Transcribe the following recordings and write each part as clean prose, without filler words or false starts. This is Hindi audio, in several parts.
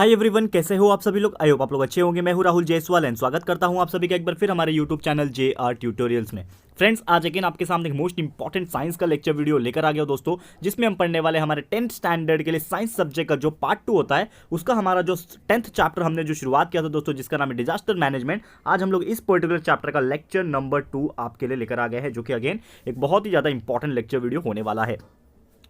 हाय एवरीवन, कैसे हो आप सभी लोग। आई होप आप लोग अच्छे होंगे। मैं हूं राहुल जयसवाल एंड स्वागत करता हूं आप सभी का एक बार फिर हमारे यूट्यूब चैनल JR ट्यूटोरियल्स में। फ्रेंड्स, आज अगेन आपके सामने एक मोस्ट इंपॉर्टेंट साइंस का लेक्चर वीडियो लेकर आ गया दोस्तों, जिसमें हम पढ़ने वाले हमारे 10th स्टैंडर्ड के लिए साइंस सब्जेक्ट का जो पार्ट 2 होता है, उसका हमारा जो 10th चैप्टर हमने जो शुरुआत किया था दोस्तों, जिसका नाम है डिजास्टर मैनेजमेंट। आज हम लोग इस पर्टिकुलर चैप्टर का लेक्चर नंबर 2 आपके लिए लेकर आ गए हैं, जो कि अगेन एक बहुत ही ज्यादा इंपॉर्टेंट लेक्चर वीडियो होने वाला है।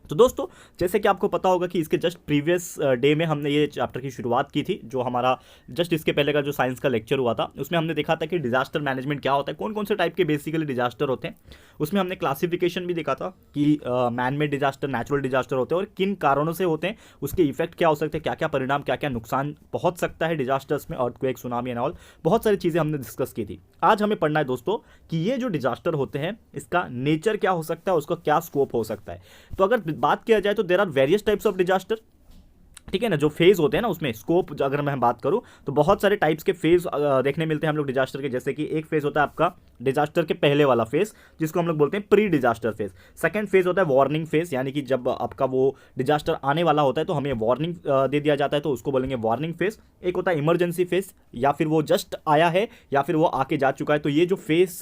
तो दोस्तों, जैसे कि आपको पता होगा कि इसके जस्ट प्रीवियस डे में हमने ये चैप्टर की शुरुआत की थी। जो हमारा जस्ट इसके पहले का जो साइंस का लेक्चर हुआ था, उसमें हमने देखा था कि डिजास्टर मैनेजमेंट क्या होता है, कौन कौन से टाइप के बेसिकली डिजास्टर होते हैं। उसमें हमने क्लासिफिकेशन भी देखा था कि man made disaster, natural disaster होते हैं और किन कारणों से होते हैं, उसके इफेक्ट क्या हो सकते हैं, क्या क्या परिणाम, क्या क्या नुकसान पहुंच सकता है डिजास्टर्स में, अर्थक्वेक, सुनामी एंड ऑल, बहुत सारी चीज़ें हमने डिस्कस की थी। आज हमें पढ़ना है दोस्तों कि ये जो डिजास्टर होते हैं, इसका नेचर क्या हो सकता है, उसका क्या स्कोप हो सकता है। तो अगर बात किया जाए तो there are various types of disaster, ठीक है ना। जो फेज होते हैं ना, उसमें स्कोप अगर मैं बात करूं तो बहुत सारे टाइप्स के फेज देखने मिलते हैं हम लोग डिजास्टर के। जैसे कि एक फेज होता है आपका डिजास्टर के पहले वाला फेज, जिसको हम लोग बोलते हैं pre disaster phase. Second phase होता है वार्निंग फेज, यानी कि जब आपका वो डिजास्टर आने वाला होता है तो हमें वार्निंग दे दिया जाता है, तो उसको बोलेंगे वार्निंग फेज। एक होता है इमरजेंसी फेज, या फिर वो जस्ट आया है या फिर वो आके जा चुका है, तो ये जो फेज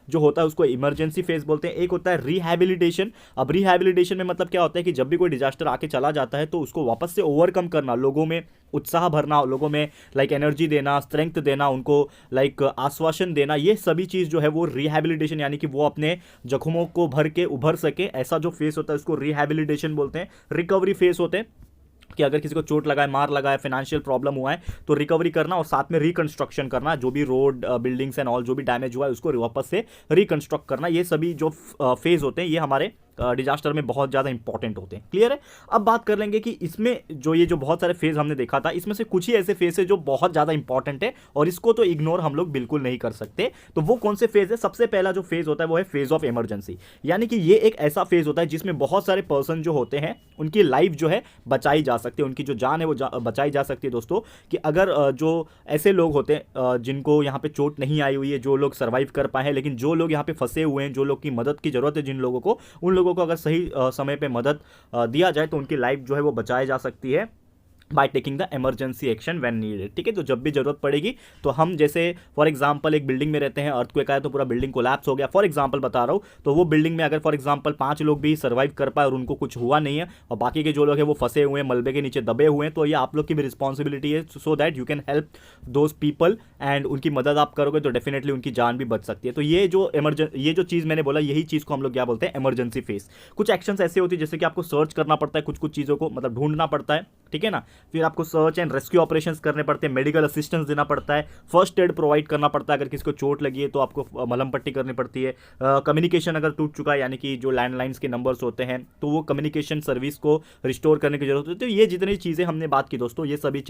जो होता है उसको इमरजेंसी फेज बोलते हैं। एक होता है रिहैबिलिटेशन। अब रिहैबिलिटेशन में मतलब क्या होता है कि जब भी कोई डिजास्टर आके चला जाता है तो उसको वापस से ओवरकम करना, लोगों में उत्साह भरना, लोगों में लाइक एनर्जी देना, स्ट्रेंथ देना, उनको लाइक आश्वासन देना, ये सभी चीज़ जो है वो रिहैबिलिटेशन, यानी कि वो अपने जख्मों को भर के उभर सके, ऐसा जो फेस होता है उसको रिहैबिलिटेशन बोलते हैं। रिकवरी फेस होते हैं कि अगर किसी को चोट लगा है, मार लगा है, फाइनेंशियल प्रॉब्लम हुआ है, तो रिकवरी करना और साथ में रिकंस्ट्रक्शन करना, जो भी रोड, बिल्डिंग्स एंड ऑल जो भी डैमेज हुआ है उसको वापस से रिकंस्ट्रक्ट करना, ये सभी जो फेज होते हैं ये हमारे डिजास्टर में बहुत ज़्यादा इंपॉर्टेंट होते हैं। क्लियर है। अब बात कर लेंगे कि इसमें जो बहुत सारे फेज हमने देखा था, इसमें से कुछ ही ऐसे फेज है जो बहुत ज़्यादा इंपॉर्टेंट है और इसको तो इग्नोर हम लोग बिल्कुल नहीं कर सकते। तो वो कौन से फेज है? सबसे पहला जो फेज होता है वो है फेज ऑफ इमरजेंसी, यानी कि ये एक ऐसा फेज होता है जिसमें बहुत सारे पर्सन जो होते हैं उनकी लाइफ जो है बचाई जा सकती है, उनकी जो जान है वो बचाई जा सकती है दोस्तों। कि अगर जो ऐसे लोग होते हैं जिनको यहाँ पे चोट नहीं आई हुई है, जो लोग सर्वाइव कर पाए हैं, लेकिन जो लोग यहाँ पे फंसे हुए हैं, जो लोग की मदद की जरूरत है, जिन लोगों को, उन लोगों को अगर सही समय पे मदद दिया जाए तो उनकी लाइफ जो है वो बचाई जा सकती है by taking the emergency action when needed. ठीक है, तो जब भी जरूरत पड़ेगी तो हम, जैसे फॉर एग्जांपल एक बिल्डिंग में रहते हैं, अर्थक्वेक आया तो पूरा बिल्डिंग कोलैप्स हो गया, फॉर एग्जांपल बता रहा हूँ, तो वो बिल्डिंग में अगर फॉर एग्जांपल 5 लोग भी सर्वाइव कर पाए और उनको कुछ हुआ नहीं है और बाकी के जो लोग हैं वो फंसे हुए हैं, मलबे के नीचे दबे हुए हैं, तो ये आप लोग की भी रिस्पॉन्सिबिलिटी है so that you can help those people, and उनकी मदद आप करोगे तो डेफिनेटली उनकी जान भी बच सकती है। तो ये जो चीज़ मैंने बोला, यही चीज़ को हम लोग क्या बोलते हैं? Emergency face. कुछ एक्शंस ऐसे होती है जैसे कि आपको सर्च करना पड़ता है, कुछ चीज़ों को मतलब ढूंढना पड़ता है, ठीक है ना। फिर आपको सर्च एंड रेस्क्यू ऑपरेशंस करने पड़ते हैं, मेडिकल असिस्टेंस देना पड़ता है, फर्स्ट एड प्रोवाइड करना पड़ता है, अगर किसी को चोट लगी है तो आपको मलहम पट्टी करनी पड़ती है। कम्युनिकेशन अगर टूट चुका है, यानी कि जो लैंडलाइंस के नंबर्स होते हैं, तो वो कम्युनिकेशन सर्विस को रिस्टोर करने की जरूरत होती है। तो ये जितनी चीज़ें हमने बात की दोस्तों, ये सभी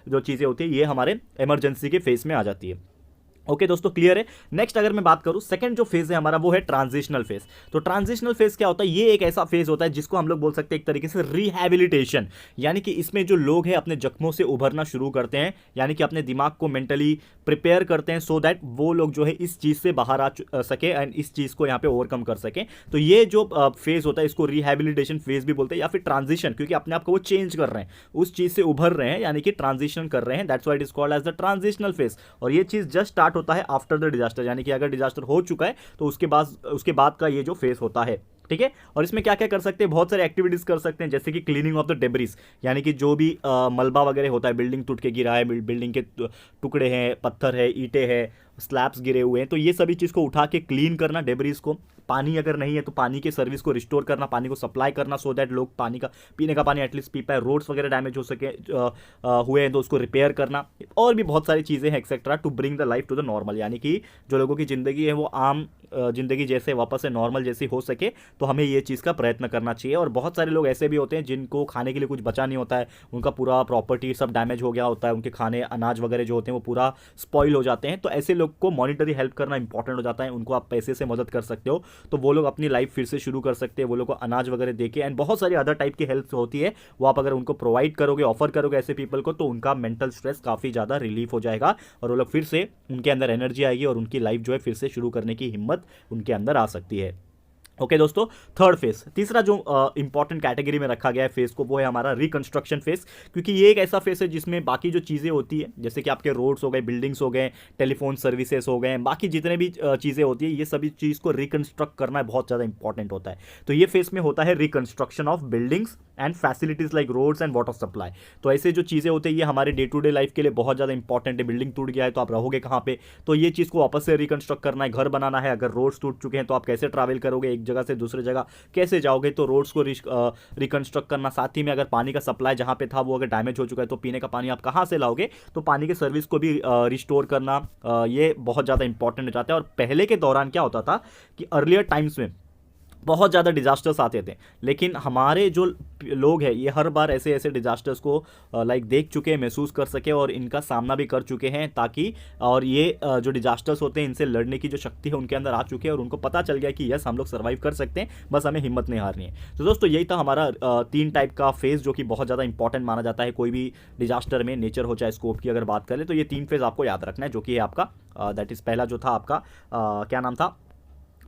जो चीज़ें होती है ये हमारे इमरजेंसी के फेस में आ जाती है। ओके दोस्तों, क्लियर है। नेक्स्ट अगर मैं बात करूं, सेकंड जो फेज है हमारा वो है ट्रांजिशनल फेज। तो ट्रांजिशनल फेज क्या होता है? ये एक ऐसा फेज होता है जिसको हम लोग बोल सकते हैं एक तरीके से रिहैबिलिटेशन, यानी कि इसमें जो लोग हैं अपने जख्मों से उभरना शुरू करते हैं, यानी कि अपने दिमाग को मेंटली प्रिपेयर करते हैं सो दैट वो लोग जो है इस चीज़ से बाहर आ सके एंड इस चीज़ को यहाँ पे ओवरकम कर सके। तो ये जो फेज होता है इसको रिहैबिलिटेशन फेज भी बोलते हैं, या फिर ट्रांजिशन, क्योंकि अपने आप को वो चेंज कर रहे हैं, उस चीज़ से उभर रहे हैं, यानी कि ट्रांजिशन कर रहे हैं। That's why it is called as the transitional phase. और ये चीज़ जस्ट स्टार्ट होता है आफ्टर द डिजास्टर, यानी कि अगर डिजास्टर हो चुका है तो उसके बाद का ये जो फेज होता है, ठीक है। और इसमें क्या क्या कर सकते हैं? बहुत सारे एक्टिविटीज कर सकते हैं, जैसे कि क्लीनिंग ऑफ द डेब्रिस, यानी कि जो भी मलबा वगैरह होता है, बिल्डिंग टूट के गिरा है, बिल्डिंग के टुकड़े हैं, पत्थर है, ईंटें हैं, स्लैब्स गिरे हुए हैं, तो ये सभी चीज़ को उठा के क्लीन करना, डेब्रिस को। पानी अगर नहीं है तो पानी के सर्विस को रिस्टोर करना, पानी को सप्लाई करना सो दैट लोग पानी का पीने का पानी एटलीस्ट पी पाए। रोड्स वगैरह डैमेज हो सके हुए हैं तो उसको रिपेयर करना, और भी बहुत सारी चीज़ें हैं etcetera to bring the life to the normal, यानी कि जो लोगों की ज़िंदगी है वो आम ज़िंदगी जैसे वापस से नॉर्मल जैसी हो सके, तो हमें ये चीज़ का प्रयत्न करना चाहिए। और बहुत सारे लोग ऐसे भी होते हैं जिनको खाने के लिए कुछ बचा नहीं होता है, उनका पूरा प्रॉपर्टी सब डैमेज हो गया होता है, उनके खाने अनाज वगैरह जो होते हैं वो पूरा स्पॉइल हो जाते हैं, तो ऐसे लोग को मॉनिटरी हेल्प करना इंपॉर्टेंट हो जाता है। उनको आप पैसे से मदद कर सकते हो तो वो लोग अपनी लाइफ फिर से शुरू कर सकते हैं, वो लोग को अनाज वगैरह देके, एंड बहुत सारी अदर टाइप की हेल्प होती है, वो आप अगर उनको प्रोवाइड करोगे, ऑफर करोगे ऐसे पीपल को, तो उनका मेंटल स्ट्रेस काफ़ी ज़्यादा रिलीफ हो जाएगा और वो लोग फिर से, उनके अंदर एनर्जी आएगी और उनकी लाइफ जो है फिर से शुरू करने की हिम्मत उनके अंदर आ सकती है। ओके दोस्तों, थर्ड फेस, तीसरा जो इंपॉर्टेंट कैटेगरी में रखा गया है फेस को, वो है हमारा रिकंस्ट्रक्शन फेस। क्योंकि ये एक ऐसा फेस है जिसमें बाकी जो चीज़ें होती है, जैसे कि आपके रोड्स हो गए, बिल्डिंग्स हो गए, टेलीफोन सर्विसेज हो गए, बाकी जितने भी चीज़ें होती है, ये सभी चीज़ को रिकंस्ट्रक्ट करना बहुत ज़्यादा इंपॉर्टेंट होता है। तो ये फेस में होता है reconstruction of buildings and facilities like roads and water supply. तो ऐसे जो चीज़ें होती है ये हमारे डे टू डे लाइफ के लिए बहुत ज़्यादा इंपॉर्टेंट है। बिल्डिंग टूट गया है तो आप रहोगे कहाँ पे, तो ये चीज़ को वापस से रिकंस्ट्रक्ट करना है, घर बनाना है। अगर रोड्स टूट चुके हैं तो आप कैसे ट्रैवल करोगे, एक जगह से दूसरी जगह कैसे जाओगे, तो रोड्स को रिकंस्ट्रक्ट करना। साथ ही में अगर पानी का सप्लाई जहाँ पे था वो अगर डैमेज हो चुका है तो पीने का पानी आप कहाँ से लाओगे, तो पानी के सर्विस को भी रिस्टोर करना, ये बहुत ज़्यादा इंपॉर्टेंट हो जाता है। और पहले के दौरान क्या होता था कि अर्लियर टाइम्स में बहुत ज़्यादा डिजास्टर्स आते थे, लेकिन हमारे जो लोग हैं ये हर बार ऐसे ऐसे डिजास्टर्स को लाइक देख चुके हैं, महसूस कर सके और इनका सामना भी कर चुके हैं, ताकि और ये जो डिजास्टर्स होते हैं इनसे लड़ने की जो शक्ति है उनके अंदर आ चुके हैं और उनको पता चल गया कि यस हम लोग सर्वाइव कर सकते हैं, बस हमें हिम्मत नहीं हारनी है। तो दोस्तों यही था हमारा 3 टाइप का फेज़ जो कि बहुत ज़्यादा इंपॉर्टेंट माना जाता है कोई भी डिजास्टर में, नेचर हो चाहे स्कोप की अगर बात करें, तो ये 3 फेज़ आपको याद रखना है, जो कि है आपका दैट इज़ पहला जो था आपका क्या नाम था,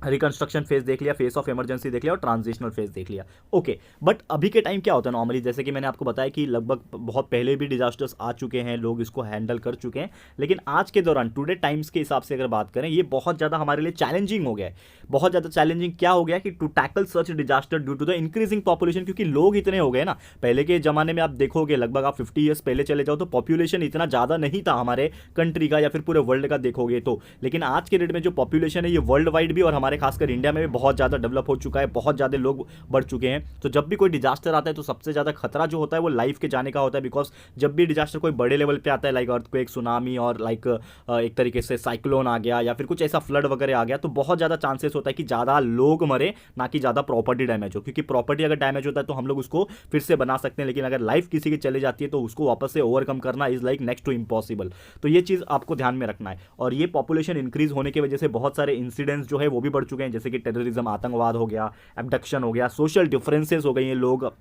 रिकंस्ट्रक्शन फेज देख लिया, फेस ऑफ इमरजेंसी देख लिया और ट्रांजिशनल फेज देख लिया। ओके, बट अभी के टाइम क्या होता है नॉर्मली, जैसे कि मैंने आपको बताया कि लगभग बहुत पहले भी डिजास्टर्स आ चुके हैं, लोग इसको हैंडल कर चुके हैं, लेकिन आज के दौरान टुडे टाइम्स के हिसाब से अगर बात करें, ये बहुत ज़्यादा हमारे लिए चैलेंजिंग हो गया है। बहुत ज़्यादा चैलेंजिंग क्या हो गया कि to tackle such disaster due to the increasing population, क्योंकि लोग इतने हो गए ना। पहले के ज़माने में आप देखोगे, लगभग आप 50 ईयर्स पहले चले जाओ तो पॉपुलेशन इतना ज़्यादा नहीं था हमारे कंट्री का या फिर पूरे वर्ल्ड का देखोगे तो, लेकिन आज के डेट में जो पॉपुलेशन है ये वर्ल्ड वाइड भी और हमारे खासकर इंडिया में भी बहुत ज़्यादा डेवलप हो चुका है, बहुत ज़्यादा लोग बढ़ चुके हैं। तो जब भी कोई डिजास्टर आता है तो सबसे ज़्यादा खतरा जो होता है वो लाइफ के जाने का होता है, बिकॉज जब भी डिजास्टर कोई बड़े लेवल पे आता है, लाइक अर्थक्वेक, सुनामी और लाइक एक तरीके से साइक्लोन आ गया या फिर कुछ ऐसा फ्लड वगैरह आ गया, तो बहुत ज़्यादा चांसेस होता है कि ज़्यादा लोग मरे, ना कि ज़्यादा प्रॉपर्टी डैमेज हो। क्योंकि प्रॉपर्टी अगर डैमेज होता है तो हम लोग उसको फिर से बना सकते हैं, लेकिन अगर लाइफ किसी की चली जाती है तो उसको वापस से ओवरकम करना is like next to impossible. तो ये चीज़ आपको ध्यान में रखना है। और ये पॉपुलेशन इंक्रीज होने की वजह से बहुत सारे इंसिडेंट्स जो है वो भी बढ़ चुके हैं, जैसे कि टेररिज्म, आतंकवाद हो गया, एब्डक्शन हो गया, सोशल डिफरेंसेस हो गई हैं, लोग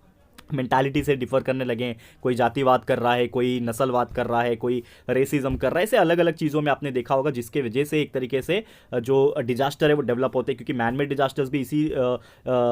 मेंटालिटी से डिफर करने लगे हैं, कोई जातिवाद कर रहा है, कोई नस्लवाद कर रहा है, कोई रेसिज्म कर रहा है, ऐसे अलग अलग चीज़ों में आपने देखा होगा, जिसके वजह से एक तरीके से जो डिजास्टर है वो डेवलप होते हैं। क्योंकि मैनमेड डिजास्टर्स भी इसी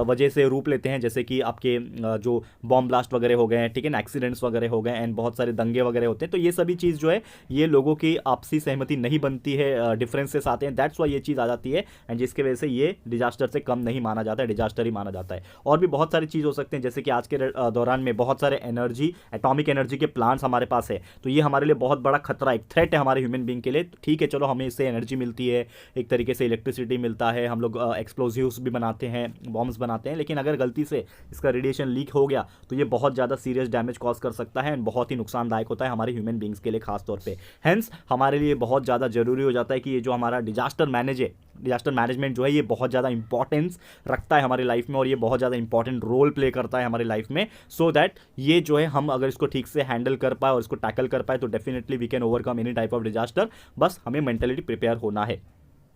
वजह से रूप लेते हैं, जैसे कि आपके जो बॉम्ब ब्लास्ट वगैरह हो गए हैं, ठीक है ना, एक्सीडेंट्स वगैरह हो गए एंड बहुत सारे दंगे वगैरह होते हैं। तो ये सभी चीज़ जो है ये लोगों की आपसी सहमति नहीं बनती है, डिफरेंसेस आते हैं, दैट्स वाई ये चीज़ आ जाती है एंड जिसकी वजह से ये डिजास्टर से कम नहीं माना जाता है, डिजास्टर ही माना जाता है। और भी बहुत सारी चीज़ हो सकते हैं, जैसे कि आज के दौरान में बहुत सारे एनर्जी, एटॉमिक एनर्जी के प्लांट्स हमारे पास है, तो ये हमारे लिए बहुत बड़ा खतरा, एक थ्रेट है हमारे ह्यूमन बीइंग के लिए। तो ठीक है, चलो हमें इससे एनर्जी मिलती है, एक तरीके से इलेक्ट्रिसिटी मिलता है, हम लोग एक्सप्लोजिव्स भी बनाते हैं, बॉम्ब्स बनाते हैं, लेकिन अगर गलती से इसका रेडिएशन लीक हो गया तो ये बहुत ज़्यादा सीरियस डैमेज कॉज कर सकता है एंड बहुत ही नुकसानदायक होता है हमारे ह्यूमन बींग्स के लिए खास तौर पे। हेंस हमारे लिए बहुत ज़्यादा जरूरी हो जाता है कि ये जो हमारा डिजास्टर मैनेजमेंट जो है ये बहुत ज़्यादा इंपॉर्टेंस रखता है हमारी लाइफ में और ये बहुत ज़्यादा इंपॉर्टेंट रोल प्ले करता है हमारी लाइफ में, सो दैट ये जो है हम अगर इसको ठीक से हैंडल कर पाए और इसको टैकल कर पाए तो definitely we can overcome any type of disaster. बस हमें मेंटलिटी प्रिपेयर होना है,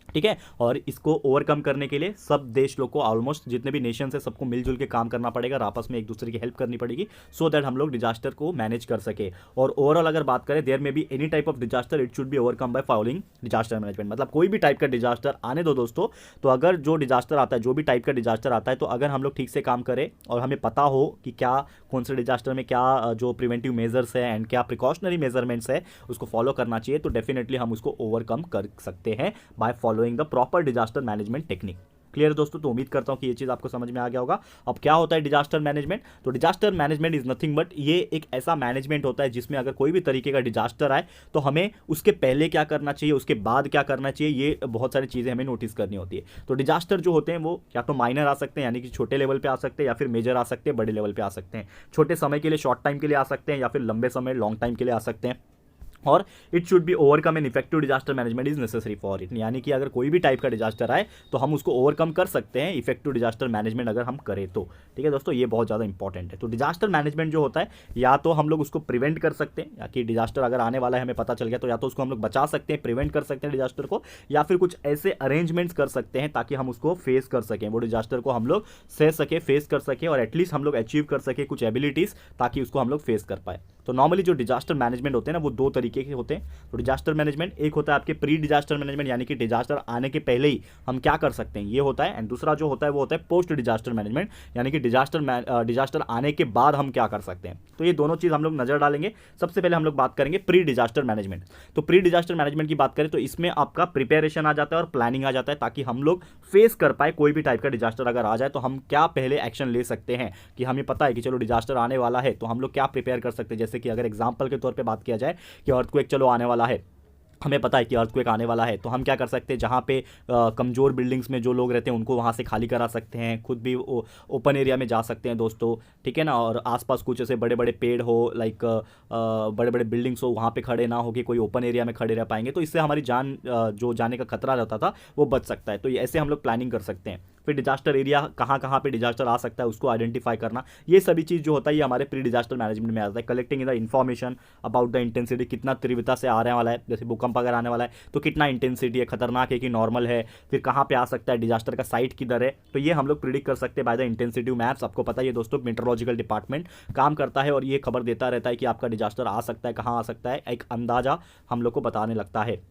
ठीक है। और इसको ओवरकम करने के लिए सब देश लोग को, ऑलमोस्ट जितने भी नेशन है, सबको मिलजुल के काम करना पड़ेगा और आपस में एक दूसरे की हेल्प करनी पड़ेगी, सो दैट हम लोग डिजास्टर को मैनेज कर सके। और ओवरऑल अगर बात करें, देयर में भी any type of disaster it should be overcome by following disaster management. मतलब कोई भी टाइप का डिजास्टर आने दो दोस्तों, तो अगर जो डिजास्टर आता है, जो भी टाइप का डिजास्टर आता है, तो अगर हम लोग ठीक से काम करें और हमें पता हो कि क्या कौन से डिजास्टर में क्या जो प्रिवेंटिव मेजर्स है एंड क्या प्रिकॉशनरी मेजरमेंट्स है उसको फॉलो करना चाहिए, तो डेफिनेटली हम उसको ओवरकम कर सकते हैं by following the proper disaster management technique. Clear दोस्तों, तो उम्मीद करता हूं कि ये चीज आपको समझ में आ गया होगा। अब क्या होता है डिजास्टर मैनेजमेंट? तो disaster management is nothing but ये एक ऐसा मैनेजमेंट होता है जिसमें अगर कोई भी तरीके का डिजास्टर आए तो हमें उसके पहले क्या करना चाहिए, उसके बाद क्या करना चाहिए, ये बहुत सारी चीजें हमें नोटिस करनी होती है। तो डिजास्टर जो होते हैं वो या तो माइनर आ सकते हैं, यानी कि छोटे लेवल पे आ सकते हैं, या फिर मेजर आ सकते हैं, बड़े लेवल पे आ सकते हैं। छोटे समय के लिए, शॉर्ट टाइम के लिए आ सकते हैं, या फिर लंबे समय, लॉन्ग टाइम के लिए आ सकते हैं। और it should be overcome an effective disaster management is necessary for it, यानी कि अगर कोई भी टाइप का डिजास्टर आए तो हम उसको ओवरकम कर सकते हैं इफेक्टिव डिजास्टर मैनेजमेंट अगर हम करें तो, ठीक है दोस्तों, ये बहुत ज़्यादा इंपॉर्टेंट है। तो डिजास्टर मैनेजमेंट जो होता है, या तो हम लोग उसको प्रिवेंट कर सकते हैं, या कि डिजास्टर अगर आने वाला है हमें पता चल गया, तो या तो उसको हम लोग बचा सकते हैं, प्रिवेंट कर सकते हैं डिजास्टर को, या फिर कुछ ऐसे अरेंजमेंट्स कर सकते हैं ताकि हम उसको फेस कर सकें, वो डिजास्टर को हम लोग सह सके, फेस कर सके, और एटलीस्ट हम लोग अचीव कर सके कुछ एबिलिटीज़ ताकि उसको हम लोग फेस कर पाए। तो नॉर्मली जो डिजास्टर मैनेजमेंट होते हैं ना वो दो तरीके के होते हैं। तो डिजास्टर मैनेजमेंट एक होता है आपके प्री डिजास्टर मैनेजमेंट, यानी कि डिजास्टर आने के पहले ही हम क्या कर सकते हैं, ये होता है। एंड दूसरा जो होता है वो होता है पोस्ट डिजास्टर मैनेजमेंट, यानी कि डिजास्टर आने के बाद हम क्या कर सकते हैं। तो ये दोनों चीज़ हम लोग नजर डालेंगे। सबसे पहले हम लोग बात करेंगे प्री डिजास्टर मैनेजमेंट। तो प्री डिजास्टर मैनेजमेंट की बात करें तो इसमें आपका प्रिपरेशन आ जाता है और प्लानिंग आ जाता है, ताकि हम लोग फेस कर पाए कोई भी टाइप का डिजास्टर अगर आ जाए तो हम क्या पहले एक्शन ले सकते हैं, कि हमें पता है कि चलो डिजास्टर आने वाला है तो हम लोग क्या प्रिपेयर कर सकते हैं। जैसे कि अगर एग्जांपल के तौर पे बात किया जाए कि अर्थक्वेक चलो आने वाला है, हमें पता है कि अर्थक्वेक आने वाला है, तो हम क्या कर सकते हैं, जहाँ पे कमज़ोर बिल्डिंग्स में जो लोग रहते हैं उनको वहाँ से खाली करा सकते हैं, खुद भी ओपन एरिया में जा सकते हैं दोस्तों, ठीक है ना। और आसपास कुछ ऐसे बड़े बड़े पेड़ हो, लाइक बड़े बड़े बिल्डिंग्स हो, वहाँ पे खड़े ना हो कि कोई ओपन एरिया में खड़े रह पाएंगे, तो इससे हमारी जान जो जाने का खतरा रहता था वो बच सकता है। तो ये ऐसे हम लोग प्लानिंग कर सकते हैं। फिर डिजास्टर एरिया कहाँ कहाँ पे डिजास्टर आ सकता है उसको आइडेंटिफाई करना, ये सभी चीज़ जो होता है ये हमारे प्री डिजास्टर मैनेजमेंट में आता है। Collecting the information about the intensity, कितना तीव्रता से आने वाला है, जैसे भूकंप अगर आने वाला है तो कितना इंटेंसिटी है, खतरनाक है कि नॉर्मल है, फिर कहाँ पे आ सकता है, डिजास्टर का साइट किधर है, तो ये हम लोग प्रिडिक्ट कर सकते हैं बाय द इंटेंसिटी मैप्स। आपको पता है ये दोस्तों मेट्रोलॉजिकल डिपार्टमेंट काम करता है और ये खबर देता रहता है कि आपका डिजास्टर आ सकता है, कहाँ आ सकता है, एक अंदाजा हम लोग को बताने लगता है,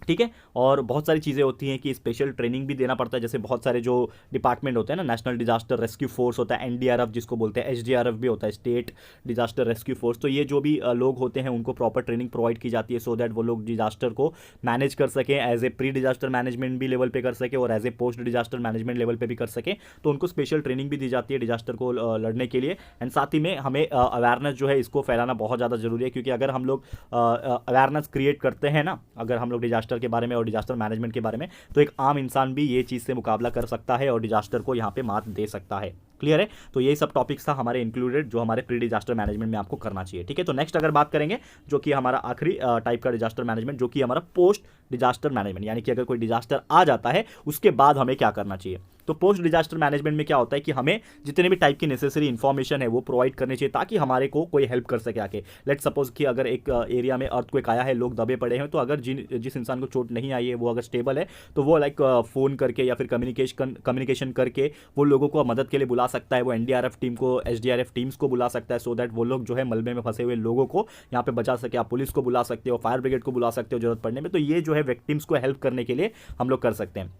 ठीक है। और बहुत सारी चीज़ें होती हैं कि स्पेशल ट्रेनिंग भी देना पड़ता है, जैसे बहुत सारे जो डिपार्टमेंट होते हैं ना, नेशनल डिजास्टर रेस्क्यू फोर्स होता है, एनडीआरएफ जिसको बोलते हैं, एसडीआरएफ भी होता है, स्टेट डिजास्टर रेस्क्यू फोर्स। तो ये जो भी लोग होते हैं उनको प्रॉपर ट्रेनिंग प्रोवाइड की जाती है, सो दैट वो लोग डिजास्टर को मैनेज कर सकें, as a pre disaster management भी लेवल पे कर सके और as a post disaster management level पे भी कर सकें। तो उनको स्पेशल ट्रेनिंग भी दी जाती है डिजास्टर को लड़ने के लिए। एंड साथ ही में हमें अवेयरनेस जो है इसको फैलाना बहुत ज़्यादा ज़रूरी है, क्योंकि अगर हम लोग अवेयरनेस क्रिएट करते हैं ना, अगर हम लोग डिजास्टर के बारे में और डिजास्टर मैनेजमेंट के बारे में, तो एक आम इंसान भी ये चीज़ से मुकाबला कर सकता है और डिजास्टर को यहाँ पे मात दे सकता है। क्लियर है। तो यही सब टॉपिक्स था हमारे इंक्लूडेड जो हमारे प्री डिजास्टर मैनेजमेंट में आपको करना चाहिए, ठीक है। तो नेक्स्ट अगर बात करेंगे जो कि हमारा आखिरी टाइप का डिजास्टर मैनेजमेंट, जो कि हमारा पोस्ट डिजास्टर मैनेजमेंट, यानी कि अगर कोई डिजास्टर आ जाता है उसके बाद हमें क्या करना चाहिए। तो पोस्ट डिजास्टर मैनेजमेंट में क्या होता है कि हमें जितने भी टाइप की नेसेसरी इन्फॉर्मेशन है वो प्रोवाइड करनी चाहिए, ताकि हमारे को कोई हेल्प कर सके आके। लेट्स सपोज कि अगर एक एरिया में अर्थक्वेक आया है, लोग दबे पड़े हैं, तो अगर जिस इंसान को चोट नहीं आई है वो अगर स्टेबल है तो वो लाइक फ़ोन करके या फिर कम्युनिकेशन करके वो लोगों को मदद के लिए बुला सकता है, वो एनडीआरएफ टीम को, एसडीआरएफ टीम्स को बुला सकता है, सो दैट वो लोग जो है मलबे में फंसे हुए लोगों को यहाँ पे बचा सके। आप पुलिस को बुला सकते हो, फायर ब्रिगेड को बुला सकते हो जरूरत पड़ने में। तो ये जो है विक्टिम्स को हेल्प करने के लिए हम लोग कर सकते हैं।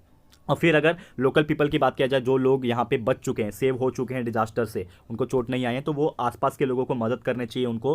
और फिर अगर लोकल पीपल की बात किया जाए, जो लोग यहाँ पे बच चुके हैं, सेव हो चुके हैं डिजास्टर से, उनको चोट नहीं आई है, तो वो आसपास के लोगों को मदद करनी चाहिए, उनको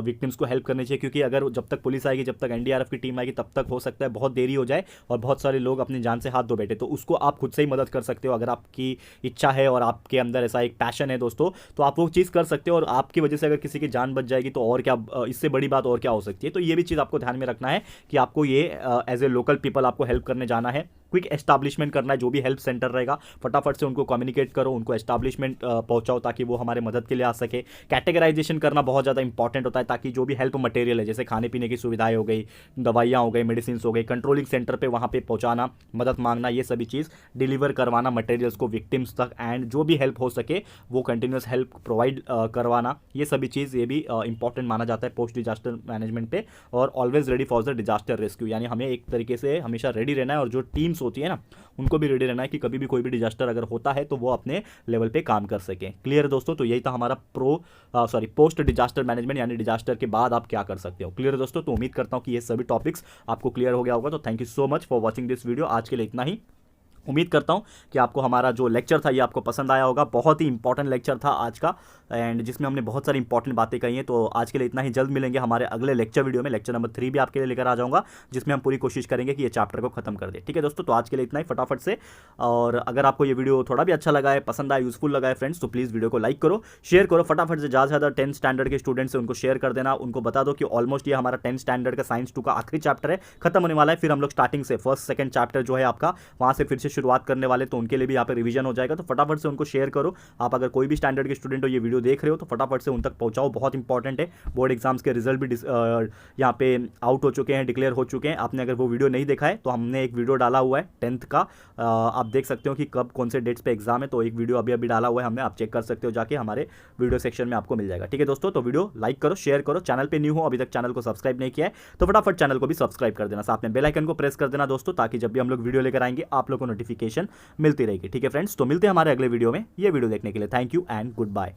विक्टिम्स को हेल्प करनी चाहिए। क्योंकि अगर जब तक पुलिस आएगी, जब तक एनडीआरएफ की टीम आएगी, तब तक हो सकता है बहुत देरी हो जाए और बहुत सारे लोग अपनी जान से हाथ धो बैठे। तो उसको आप खुद से ही मदद कर सकते हो। अगर आपकी इच्छा है और आपके अंदर ऐसा एक पैशन है दोस्तों, तो आप वो चीज़ कर सकते हो। और आपकी वजह से अगर किसी की जान बच जाएगी तो और क्या, इससे बड़ी बात और क्या हो सकती है। तो ये भी चीज़ आपको ध्यान में रखना है कि आपको ये एज ए लोकल पीपल आपको हेल्प करने जाना है। क्विक एस्टैब्लिशमेंट करना है, जो भी हेल्प सेंटर रहेगा फटाफट से उनको कम्युनिकेट करो, उनको एस्टैब्लिशमेंट पहुंचाओ ताकि वो हमारे मदद के लिए आ सके। कैटेगराइजेशन करना बहुत ज़्यादा इंपॉर्टेंट होता है, ताकि जो भी हेल्प मटेरियल है, जैसे खाने पीने की सुविधाएं हो गई, दवाइयाँ हो गई, मेडिसिन हो गई, कंट्रोलिंग सेंटर पर वहाँ पर पहुँचाना, मदद मांगना, ये सभी चीज़ डिलीवर करवाना मटेरियल्स को विक्टिम्स तक। एंड जो भी हेल्प हो सके वो कंटिन्यूस हेल्प प्रोवाइड करवाना, ये सभी चीज़ ये भी इंपॉर्टेंट माना जाता है पोस्ट डिजास्टर मैनेजमेंट पे। और always ready for the disaster rescue, यानी हमें एक तरीके से हमेशा रेडी रहना है, और जो टीम्स होती है ना उनको भी रेडी रहना है कि कभी भी कोई भी डिजास्टर अगर होता है तो वो अपने लेवल पे काम कर सकें। क्लियर है दोस्तों। तो यही था हमारा पोस्ट डिजास्टर मैनेजमेंट, यानी डिजास्टर के बाद आप क्या कर सकते हो। क्लियर है दोस्तों। तो उम्मीद करता हूं कि ये सभी टॉपिक्स आपको क्लियर हो गया होगा। तो thank you so much for watching this video. आज के लिए इतना ही। उम्मीद करता हूं कि आपको हमारा जो लेक्चर था ये आपको पसंद आया होगा। बहुत ही इंपॉर्टेंट लेक्चर था आज का, एंड जिसमें हमने बहुत सारी इंपॉर्टेंट बातें कही हैं। तो आज के लिए इतना ही। जल्द मिलेंगे हमारे अगले लेक्चर वीडियो में। लेक्चर नंबर 3 भी आपके लिए लेकर आ जाऊंगा, जिसमें हम पूरी कोशिश करेंगे कि ये चैप्टर को खत्म कर दे। ठीक है दोस्तों। तो आज के लिए इतना ही, फटाफट से। और अगर आपको ये वीडियो थोड़ा भी अच्छा लगा है, पसंद आया, यूजफुल लगा है फ्रेंड्स, तो प्लीज़ वीडियो को लाइक करो, शेयर करो फटाफट से। ज़्यादा से ज़्यादा 10th स्टैंडर्ड के स्टूडेंट्स से उनको शेयर कर देना। उनको बता दो कि ऑलमोस्ट ये हमारा 10th स्टैंडर्ड का साइंस 2 का आखिरी चैप्टर है, खत्म होने वाला है। फिर हम लोग स्टार्टिंग से फर्स्ट सेकंड चैप्टर जो है आपका, वहाँ से फिर से शुरुआत करने वाले, तो उनके लिए भी यहाँ पे रिवीजन हो जाएगा। तो फटाफट से उनको शेयर करो। आप अगर कोई भी स्टैंडर्ड के स्टूडेंट हो, ये वीडियो देख रहे हो, तो फटाफट से उन तक पहुंचाओ। बहुत इंपॉर्टेंट है। बोर्ड एग्जाम्स के रिजल्ट भी यहाँ पे आउट हो चुके हैं, डिक्लेयर हो चुके हैं। आपने अगर वो वीडियो नहीं देखा है तो हमने एक वीडियो डाला हुआ है 10th का, आप देख सकते हो कि कब कौन से डेट्स पे एग्जाम है। तो एक वीडियो अभी अभी डाला हुआ है हमने, आप चेक कर सकते हो जाके, हमारे वीडियो सेक्शन में आपको मिल जाएगा। ठीक है दोस्तों। तो वीडियो लाइक करो, शेयर करो। चैनल पे न्यू हो, अभी तक चैनल को सब्सक्राइब नहीं किया है, तो फटाफट चैनल को भी सब्सक्राइब कर देना। साथ में बेल आइकन को प्रेस कर देना दोस्तों, ताकि जब भी हम लोग वीडियो लेकर आएंगे आप लोग को नोटिफिकेशन मिलती रहेगी। ठीक है फ्रेंड्स। तो मिलते हैं हमारे अगले वीडियो में। ये वीडियो देखने के लिए thank you and good bye.